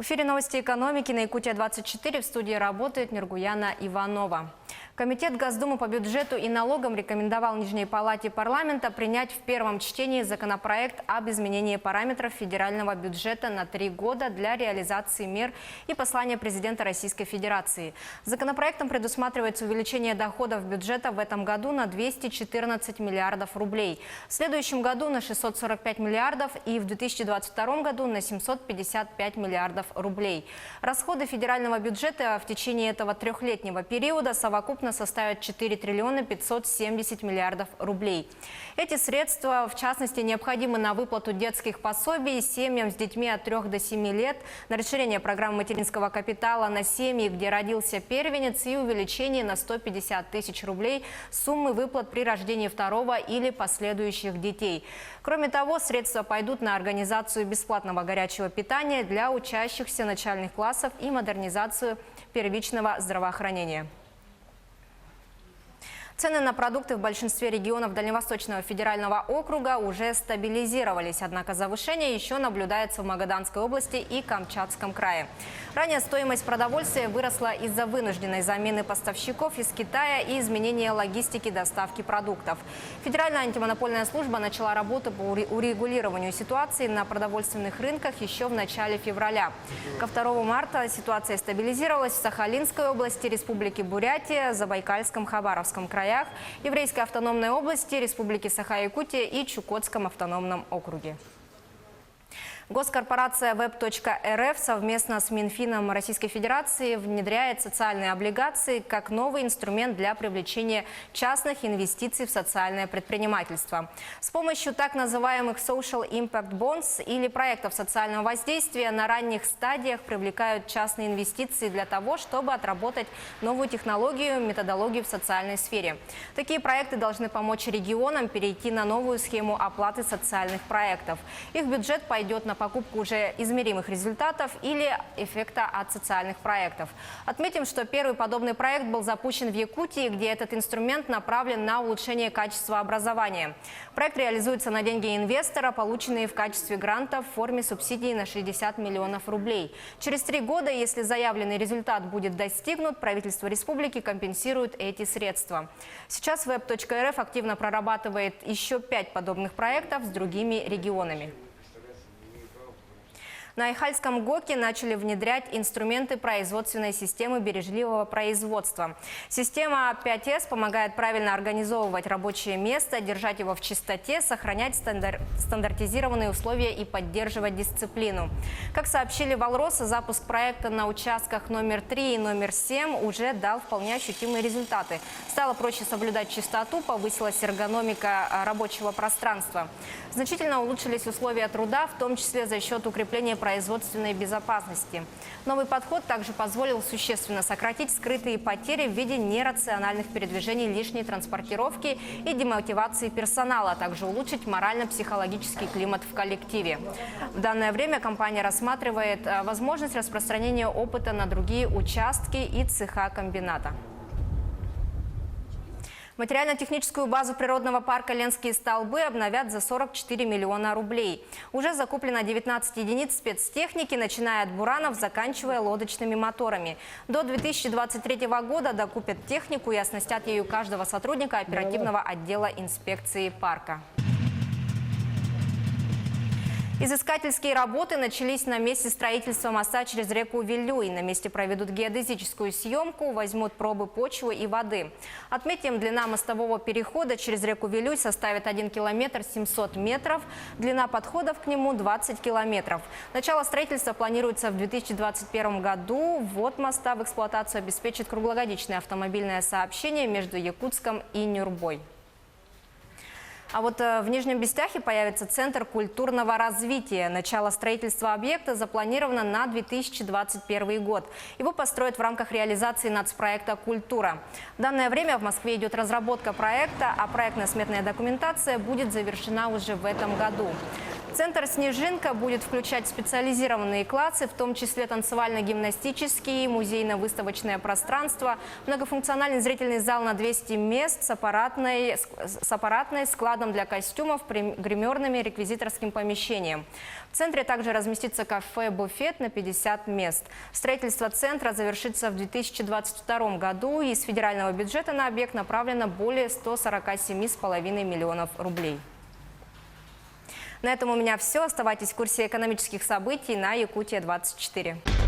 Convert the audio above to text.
эфире новости экономики на Якутия-24. В студии работает Нургуяна Иванова. Комитет Госдумы по бюджету и налогам рекомендовал Нижней палате парламента принять в первом чтении законопроект об изменении параметров федерального бюджета на 3 года для реализации мер и послания президента Российской Федерации. Законопроектом предусматривается увеличение доходов бюджета в этом году на 214 миллиардов рублей, в следующем году на 645 миллиардов и в 2022 году на 755 миллиардов рублей. Расходы федерального бюджета в течение этого трехлетнего периода совокупно составят 4 триллиона 570 миллиардов рублей. Эти средства, в частности, необходимы на выплату детских пособий семьям с детьми от 3 до 7 лет, на расширение программы материнского капитала на семьи, где родился первенец, и увеличение на 150 тысяч рублей суммы выплат при рождении второго или последующих детей. Кроме того, средства пойдут на организацию бесплатного горячего питания для учащихся начальных классов и модернизацию первичного здравоохранения. Цены на продукты в большинстве регионов Дальневосточного федерального округа уже стабилизировались, однако завышение еще наблюдается в Магаданской области и Камчатском крае. Ранее стоимость продовольствия выросла из-за вынужденной замены поставщиков из Китая и изменения логистики доставки продуктов. Федеральная антимонопольная служба начала работу по урегулированию ситуации на продовольственных рынках еще в начале февраля. Ко 2 марта ситуация стабилизировалась в Сахалинской области, Республике Бурятия, Забайкальском, Хабаровском краях, Еврейской автономной области, Республике Саха-Якутия и Чукотском автономном округе. Госкорпорация Web.рф совместно с Минфином Российской Федерации внедряет социальные облигации как новый инструмент для привлечения частных инвестиций в социальное предпринимательство. С помощью так называемых Social Impact Bonds или проектов социального воздействия на ранних стадиях привлекают частные инвестиции для того, чтобы отработать новую технологию, методологию в социальной сфере. Такие проекты должны помочь регионам перейти на новую схему оплаты социальных проектов. Их бюджет пойдет на покупку уже измеримых результатов или эффекта от социальных проектов. Отметим, что первый подобный проект был запущен в Якутии, где этот инструмент направлен на улучшение качества образования. Проект реализуется на деньги инвестора, полученные в качестве гранта в форме субсидий на 60 миллионов рублей. Через 3 года, если заявленный результат будет достигнут, правительство республики компенсирует эти средства. Сейчас Web.рф активно прорабатывает еще 5 подобных проектов с другими регионами. На Айхальском ГОКе начали внедрять инструменты производственной системы бережливого производства. Система 5С помогает правильно организовывать рабочее место, держать его в чистоте, сохранять стандартизированные условия и поддерживать дисциплину. Как сообщили в Алроса, запуск проекта на участках номер 3 и номер 7 уже дал вполне ощутимые результаты. Стало проще соблюдать чистоту, повысилась эргономика рабочего пространства. Значительно улучшились условия труда, в том числе за счет укрепления производственной безопасности. Новый подход также позволил существенно сократить скрытые потери в виде нерациональных передвижений, лишней транспортировки и демотивации персонала, а также улучшить морально-психологический климат в коллективе. В данное время компания рассматривает возможность распространения опыта на другие участки и цеха комбината. Материально-техническую базу природного парка «Ленские столбы» обновят за 44 миллиона рублей. Уже закуплено 19 единиц спецтехники, начиная от буранов, заканчивая лодочными моторами. До 2023 года докупят технику и оснастят ею каждого сотрудника оперативного отдела инспекции парка. Изыскательские работы начались на месте строительства моста через реку Вилюй. На месте проведут геодезическую съемку, возьмут пробы почвы и воды. Отметим, длина мостового перехода через реку Вилюй составит 1 километр 700 метров, длина подходов к нему 20 километров. Начало строительства планируется в 2021 году. Ввод моста в эксплуатацию обеспечит круглогодичное автомобильное сообщение между Якутском и Нюрбой. А вот в Нижнем Бестяхе появится Центр культурного развития. Начало строительства объекта запланировано на 2021 год. Его построят в рамках реализации нацпроекта «Культура». В данное время в Москве идет разработка проекта, а проектно-сметная документация будет завершена уже в этом году. Центр «Снежинка» будет включать специализированные классы, в том числе танцевально-гимнастические, музейно-выставочное пространство, многофункциональный зрительный зал на 200 мест с аппаратной, складом для костюмов, гримерными, реквизиторским помещением. В центре также разместится кафе-буфет на 50 мест. Строительство центра завершится в 2022 году, и из федерального бюджета на объект направлено более 147,5 миллионов рублей. На этом у меня все. Оставайтесь в курсе экономических событий на Якутия-24.